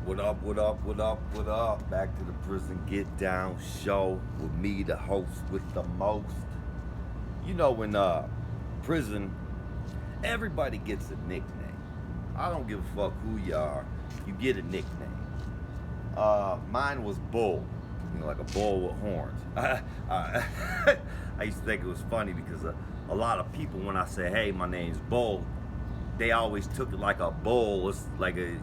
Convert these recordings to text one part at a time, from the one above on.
What up, what up, what up, what up? Back to the Prison Get Down show with me, the host with the most. You know, in prison, everybody gets a nickname. I don't give a fuck who you are, you get a nickname. Mine was Bull, like a bull with horns. I used to think it was funny because a lot of people, when I say, hey, my name's Bull, they always took it like a bull. It's like a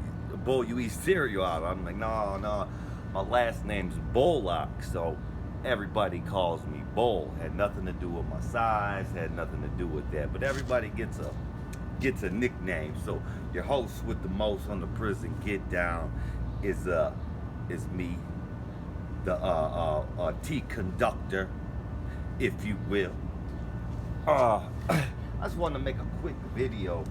bowl you eat cereal out of. I'm like, no, no, my last name's Bullock, so everybody calls me Bull. Had nothing to do with my size, had nothing to do with that. But everybody gets a nickname. So your host with the most on the Prison Get Down is me, the T conductor, if you will. I just wanted to make a quick video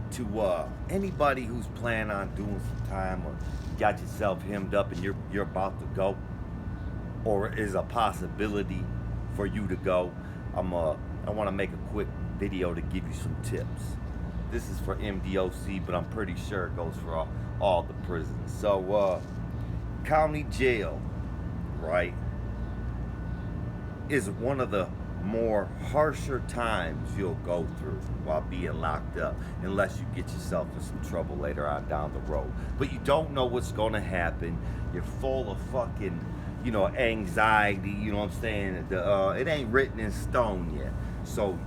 to anybody who's planning on doing some time or got yourself hemmed up and you're about to go, or is a possibility for you to go. I want to make a quick video to give you some tips. This is for MDOC, but I'm pretty sure it goes for all the prisons. So county jail, right, is one of the more harsher times you'll go through while being locked up, unless you get yourself in some trouble later on down the road. But you don't know what's going to happen. You're full of fucking, anxiety. You know what I'm saying? It ain't written in stone yet. So,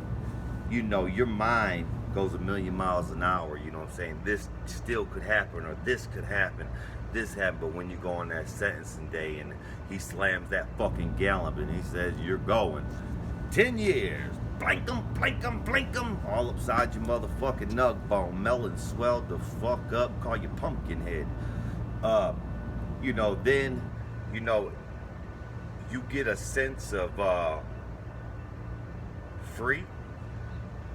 your mind goes a million miles an hour. You know what I'm saying? This still could happen, or this could happen. This happened. But when you go on that sentencing day and he slams that fucking gallop and he says you're going 10 years, blink 'em, blink 'em, blink 'em, all upside your motherfucking nug bone, melon swelled the fuck up, call you pumpkin head. Then, you get a sense of free.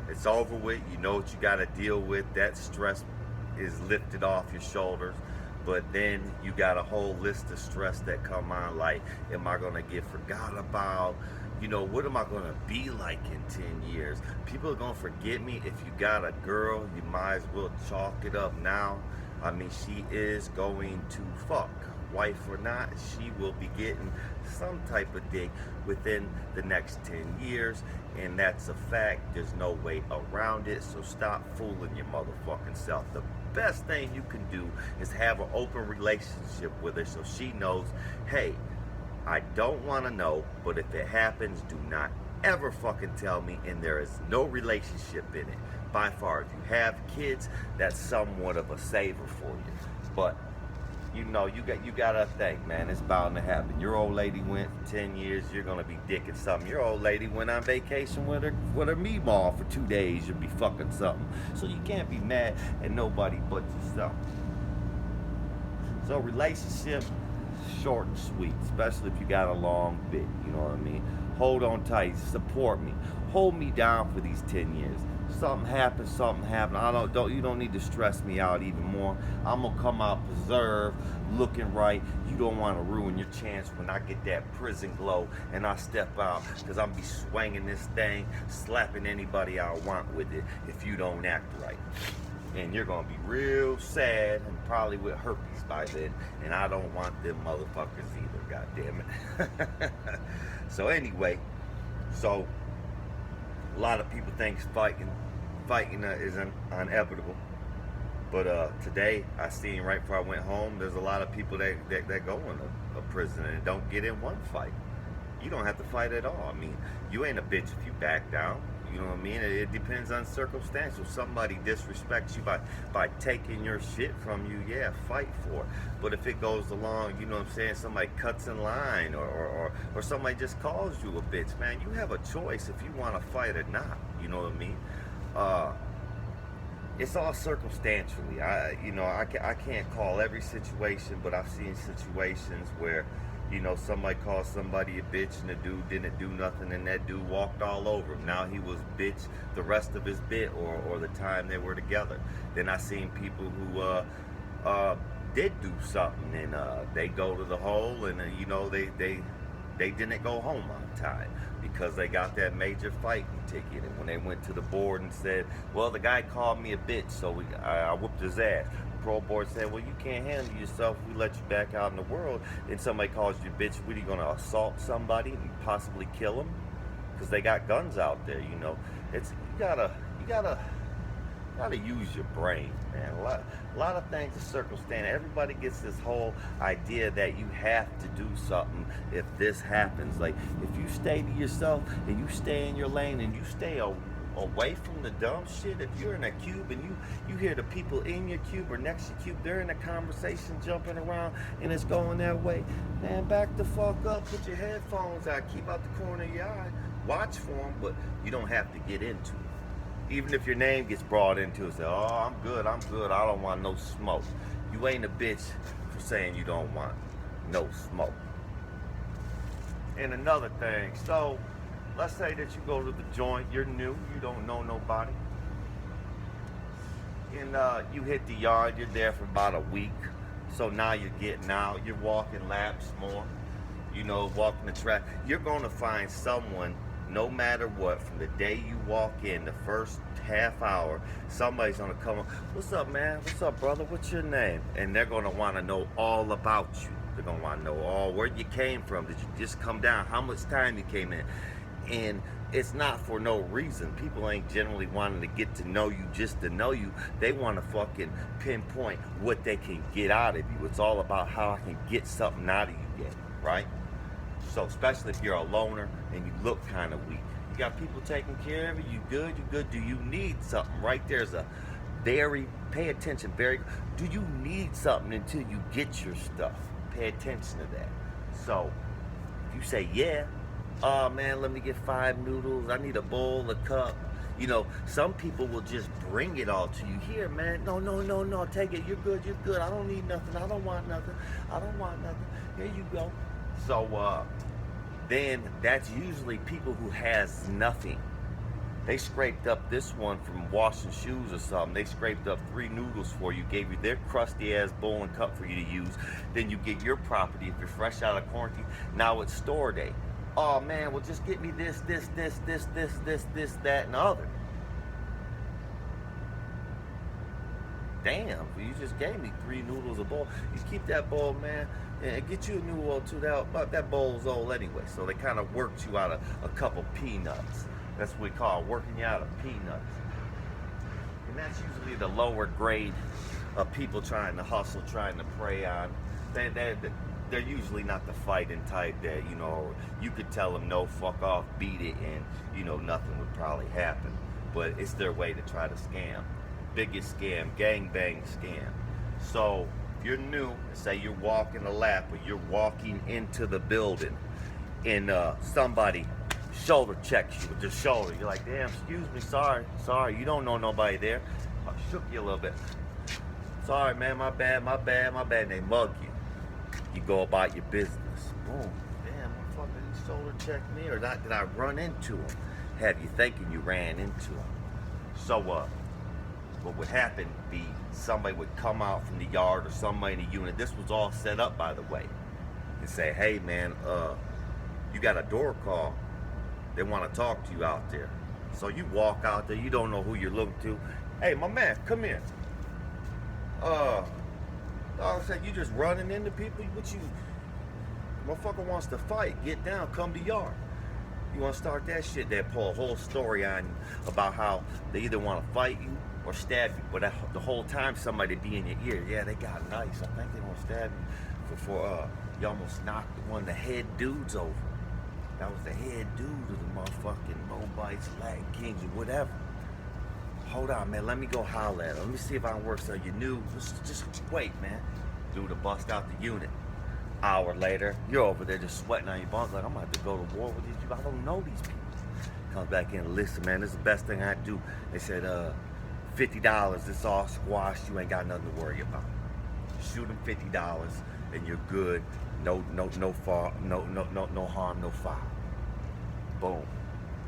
It's over with. You know what you got to deal with. That stress is lifted off your shoulders. But then you got a whole list of stress that come on, like, am I gonna get forgot about? What am I gonna be like in 10 years? People are gonna forget me. If you got a girl, you might as well chalk it up now. I mean, she is going to fuck. Wife or not, she will be getting some type of dick within the next 10 years. And that's a fact. There's no way around it. So stop fooling your motherfucking self. The best thing you can do is have an open relationship with her so she knows, hey, I don't want to know, but if it happens, do not ever fucking tell me, and there is no relationship in it. By far, if you have kids, that's somewhat of a saver for you. But you gotta think, man, it's bound to happen. Your old lady went for 10 years, you're gonna be dicking something. Your old lady went on vacation with her meemaw for 2 days, you'll be fucking something. So you can't be mad at nobody but yourself. So relationship, short and sweet, especially if you got a long bit, you know what I mean? Hold on tight, support me, hold me down for these 10 years. Something happened. You don't need to stress me out even more. I'm gonna come out preserved, looking right. You don't want to ruin your chance when I get that prison glow and I step out, because I'm be swinging this thing, slapping anybody I want with it if you don't act right. And you're gonna be real sad and probably with herpes by then, and I don't want them motherfuckers either, god damn it. So anyway, a lot of people think fighting is inevitable. But today, I seen right before I went home, there's a lot of people that go in a prison and don't get in one fight. You don't have to fight at all. I mean, you ain't a bitch if you back down. You know what I mean? It depends on circumstance. If somebody disrespects you by taking your shit from you, yeah, fight for it. But if it goes along, you know what I'm saying, somebody cuts in line or somebody just calls you a bitch, man, you have a choice if you want to fight or not. You know what I mean? It's all circumstantially. I can't call every situation, but I've seen situations where, somebody called somebody a bitch and the dude didn't do nothing and that dude walked all over him. Now he was bitch the rest of his bit or the time they were together. Then I seen people who did do something and they go to the hole and they didn't go home on time because they got that major fighting ticket. And when they went to the board and said, well, the guy called me a bitch, so I whooped his ass. parole board saying, well, you can't handle yourself. We let you back out in the world, and somebody calls you a bitch. What, are you gonna assault somebody and possibly kill them? Because they got guns out there, you know. It's you gotta use your brain, man. A lot of things are circumstance. Everybody gets this whole idea that you have to do something if this happens. Like, if you stay to yourself and you stay in your lane and you stay away from the dumb shit. If you're in a cube and you hear the people in your cube or next to your cube, they're in a conversation jumping around and it's going that way, man, back the fuck up. Put your headphones out. Keep out the corner of your eye. Watch for them, but you don't have to get into it. Even if your name gets brought into it, say, oh, I'm good, I don't want no smoke. You ain't a bitch for saying you don't want no smoke. And another thing, so let's say that you go to the joint, you're new, you don't know nobody. And you hit the yard, you're there for about a week. So now you're getting out, you're walking laps more, you know, walking the track. You're gonna find someone, no matter what, from the day you walk in, the first half hour, somebody's gonna come up, what's up, man? What's up, brother? What's your name? And they're gonna wanna know all about you. They're gonna wanna know all where you came from. Did you just come down? How much time you came in? And it's not for no reason. People ain't generally wanting to get to know you just to know you. They want to fucking pinpoint what they can get out of you. It's all about how I can get something out of you, right? So especially if you're a loner and you look kind of weak. You got people taking care of you. You good? Do you need something? Right there's a pay attention, do you need something until you get your stuff? Pay attention to that. So if you say, yeah, oh man, let me get 5 noodles. I need a bowl, a cup. You know, some people will just bring it all to you. Here, man, no, take it. You're good. I don't need nothing. I don't want nothing. Here you go. So then that's usually people who has nothing. They scraped up this one from washing shoes or something. They scraped up 3 noodles for you, gave you their crusty ass bowl and cup for you to use. Then you get your property if you're fresh out of quarantine. Now it's store day. Oh man, well just get me this, that, and the other. Damn, you just gave me 3 noodles a bowl. You keep that bowl, man, and get you a new one too. That bowl's old anyway, so they kind of worked you out of a couple peanuts. That's what we call working you out of peanuts. And that's usually the lower grade of people trying to hustle, trying to prey on. They're usually not the fighting type that, you know, you could tell them no, fuck off, beat it, and, you know, nothing would probably happen. But it's their way to try to scam. Biggest scam, gangbang scam. So if you're new, say you're walking a lap or you're walking into the building and somebody shoulder checks you with their shoulder. You're like, damn, excuse me, sorry, you don't know nobody there. I shook you a little bit. Sorry, man, my bad. And they mug you. You go about your business. Boom. Damn, motherfucker, he shoulder checked me, or not? Did I run into him? Have you thinking you ran into him? So what would happen be somebody would come out from the yard or somebody in the unit. This was all set up, by the way, and say, hey man, you got a door call. They want to talk to you out there. So you walk out there, you don't know who you're looking to. Hey, my man, come here. Dog said you just running into people. What you, motherfucker wants to fight? Get down, come to yard. You want to start that shit? They pull a whole story on you about how they either want to fight you or stab you. But the whole time somebody be in your ear. Yeah, they got nice. I think they want to stab you for you almost knocked one of the head dudes over. That was the head dude of the motherfucking Mobites, Latin Kings, or whatever. Hold on, man. Let me go holler at him. Let me see if I can work so you knew. Just wait, man. Dude to bust out the unit. Hour later, you're over there just sweating on your buns like, I'm about to go to war with these people. I don't know these people. Comes back in and listen, man, this is the best thing I do. They said, $50, it's all squashed. You ain't got nothing to worry about. Shoot them $50 and you're good. No harm, no foul. Boom.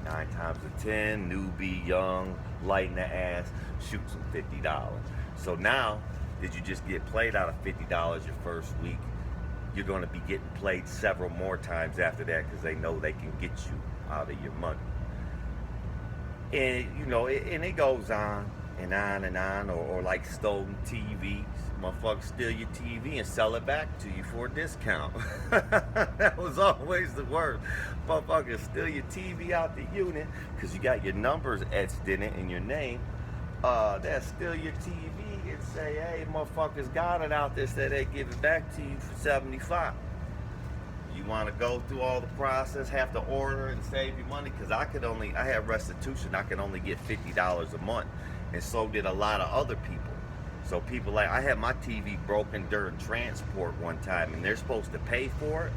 9 times out of 10, newbie, young, light in the ass, shoots them $50. So now, did you just get played out of $50 your first week? You're going to be getting played several more times after that because they know they can get you out of your money. And, you know, and it goes on. and on, or like stolen TVs. Motherfuckers steal your TV and sell it back to you for a discount. That was always the worst. Motherfuckers steal your TV out the unit because you got your numbers etched in it and your name. They'll steal your TV and say, hey, motherfuckers got it out there, say they give it back to you for $75. You want to go through all the process, have to order and save your money? Because I had restitution, I could only get $50 a month. And so did a lot of other people. So people like, I had my TV broken during transport one time, and they're supposed to pay for it.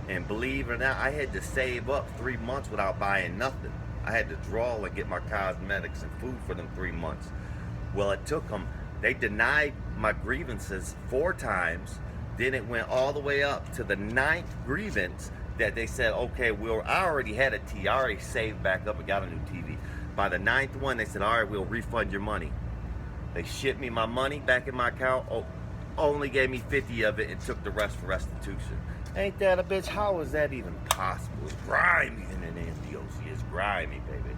And believe it or not, I had to save up 3 months without buying nothing. I had to draw and get my cosmetics and food for them 3 months. Well, it took them, they denied my grievances 4 times. Then it went all the way up to the 9th grievance that they said, okay, I already had a TV, I already saved back up and got a new TV. By the 9th one, they said, all right, we'll refund your money. They shipped me my money back in my account, only gave me 50 of it and took the rest for restitution. Ain't that a bitch? How is that even possible? It's grimy in an NDOC. It's grimy, baby.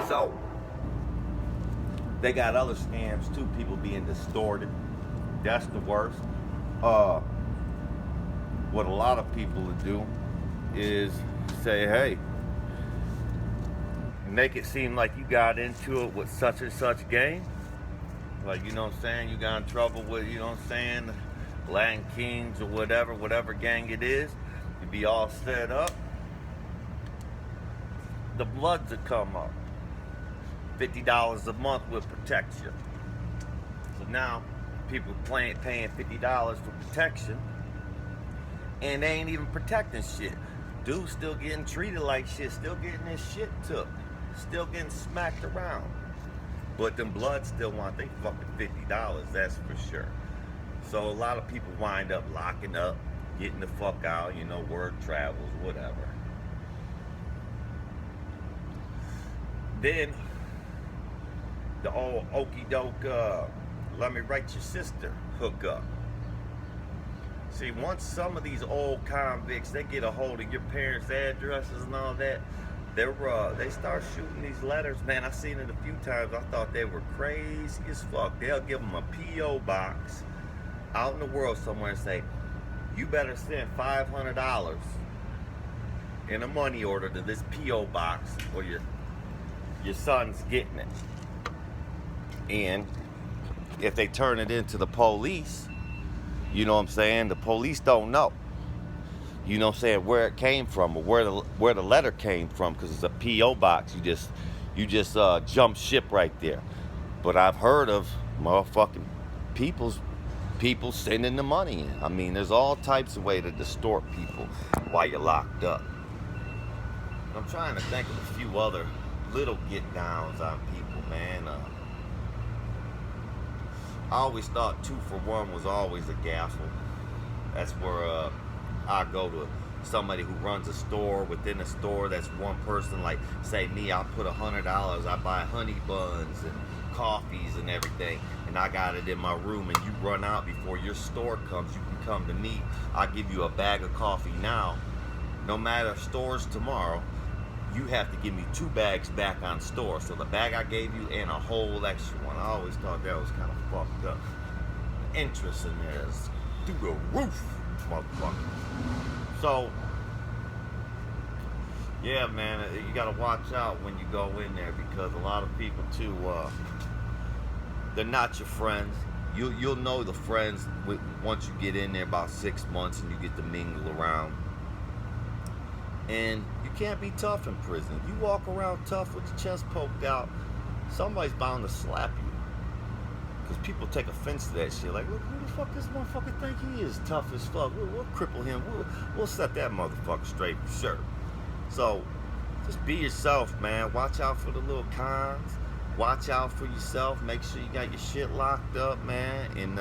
So, they got other scams too, people being distorted. That's the worst. What a lot of people would do is say, hey, make it seem like you got into it with such and such gang. Like, you know what I'm saying, you got in trouble with, you know what I'm saying, Latin Kings or whatever gang it is. You be all set up. The Bloods would come up. $50 a month will protect you. So now people paying $50 for protection, and they ain't even protecting shit. Dude's still getting treated like shit, still getting his shit took, still getting smacked around. But them Bloods still want they fucking $50, that's for sure. So a lot of people wind up locking up, getting the fuck out, you know, word travels, whatever. Then the old okey doke, let me write your sister hook up. See, once some of these old convicts, they get a hold of your parents' addresses and all that, they start shooting these letters. Man, I seen it a few times. I thought they were crazy as fuck. They'll give them a P.O. box out in the world somewhere and say, you better send $500 in a money order to this P.O. box or your son's getting it. And if they turn it into the police, you know what I'm saying, the police don't know. You know what I'm saying, where it came from or where the letter came from, because it's a P.O. box. You just jump ship right there. But I've heard of motherfucking people sending the money in. I mean, there's all types of ways to distort people while you're locked up. I'm trying to think of a few other little get downs on people, man. I always thought 2 for 1 was always a gaffle. That's where I go to somebody who runs a store within a store that's one person. Like, say me, I put $100, I buy honey buns and coffees and everything, and I got it in my room, and you run out before your store comes, you can come to me. I'll give you a bag of coffee now. No matter if stores tomorrow, you have to give me 2 bags back on store. So the bag I gave you and a whole extra one. I always thought that was kind of fucked up. Interest in there is through the roof, motherfucker. So, yeah, man, you gotta watch out when you go in there, because a lot of people too, they're not your friends. You'll know the friends once you get in there about 6 months and you get to mingle around. And you can't be tough in prison. You walk around tough with your chest poked out, somebody's bound to slap you. Because people take offense to that shit. Like, look, who the fuck this motherfucker think he is? Tough as fuck. We'll cripple him. We'll set that motherfucker straight for sure. So, just be yourself, man. Watch out for the little cons. Watch out for yourself. Make sure you got your shit locked up, man. And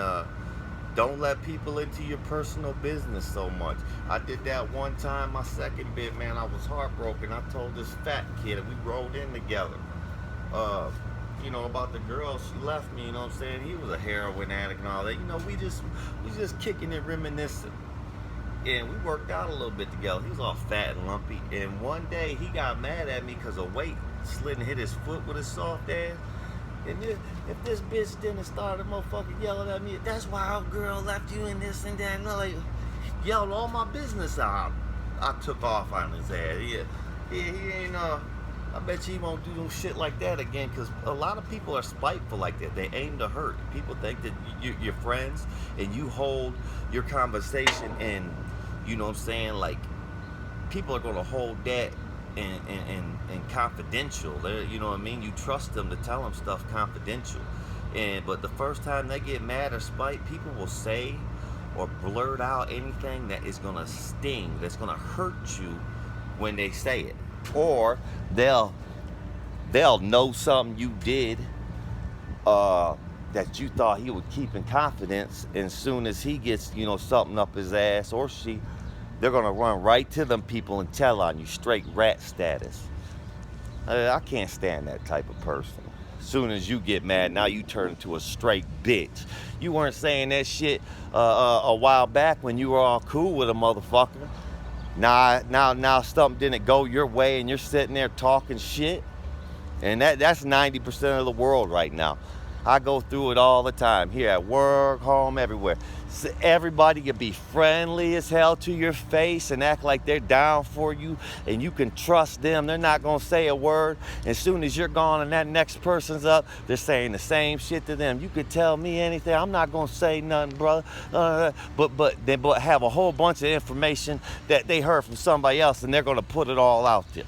don't let people into your personal business so much. I did that one time, my second bit, man. I was heartbroken. I told this fat kid, and we rolled in together. You know, about the girl, she left me, you know what I'm saying? He was a heroin addict and all that. You know, we just kicking it, reminiscing. and we worked out a little bit together. He was all fat and lumpy, and one day he got mad at me because a weight slid and hit his foot with his soft ass. And if this bitch didn't start a motherfucker yelling at me, that's why our girl left you and this and that, and I like yelled all my business out. I took off on his ass. He ain't I bet you he won't do no shit like that again, because a lot of people are spiteful like that. They aim to hurt. People think that you're friends and you hold your conversation, and you know what I'm saying, like people are going to hold that and confidential. You know what I mean? You trust them to tell them stuff confidential. But the first time they get mad or spite, people will say or blurt out anything that is going to sting, that's going to hurt you when they say it. Or they'll know something you did that you thought he would keep in confidence, and as soon as he gets, you know, something up his ass, or she, they're gonna run right to them people and tell on you, straight rat status. I can't stand that type of person. As soon as you get mad, now you turn into a straight bitch. You weren't saying that shit a while back when you were all cool with a motherfucker. Now something didn't go your way and you're sitting there talking shit. And that's 90% of the world right now. I go through it all the time, here at work, home, everywhere. So everybody can be friendly as hell to your face and act like they're down for you, and you can trust them. They're not gonna say a word. As soon as you're gone and that next person's up, they're saying the same shit to them. You could tell me anything, I'm not gonna say nothing, brother. But they have a whole bunch of information that they heard from somebody else, and they're gonna put it all out there.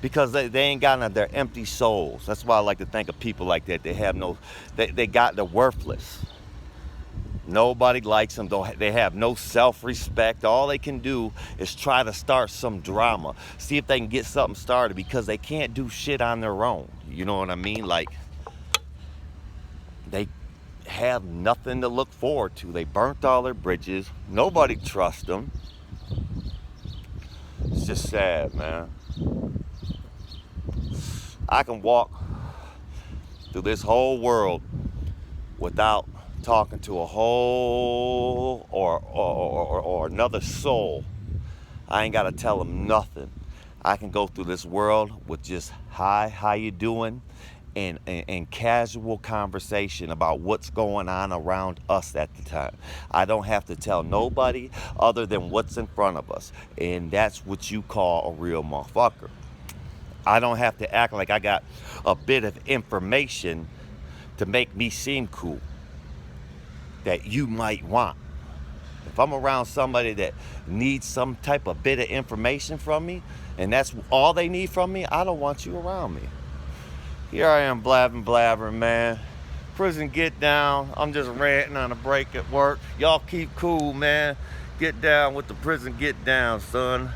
Because they ain't got none of their empty souls. That's why I like to think of people like that. They're worthless. Nobody likes them. They have no self-respect. All they can do is try to start some drama. See if they can get something started, because they can't do shit on their own. You know what I mean? Like, they have nothing to look forward to. They burnt all their bridges. Nobody trusts them. It's just sad, man. I can walk through this whole world without talking to a whole or another soul. I ain't got to tell them nothing. I can go through this world with just hi, how you doing, and casual conversation about what's going on around us at the time. I don't have to tell nobody other than what's in front of us, and that's what you call a real motherfucker. I don't have to act like I got a bit of information to make me seem cool that you might want. If I'm around somebody that needs some type of bit of information from me, and that's all they need from me, I don't want you around me. Here I am blabbering, man. Prison get down. I'm just ranting on a break at work. Y'all keep cool, man. Get down with the prison get down, son.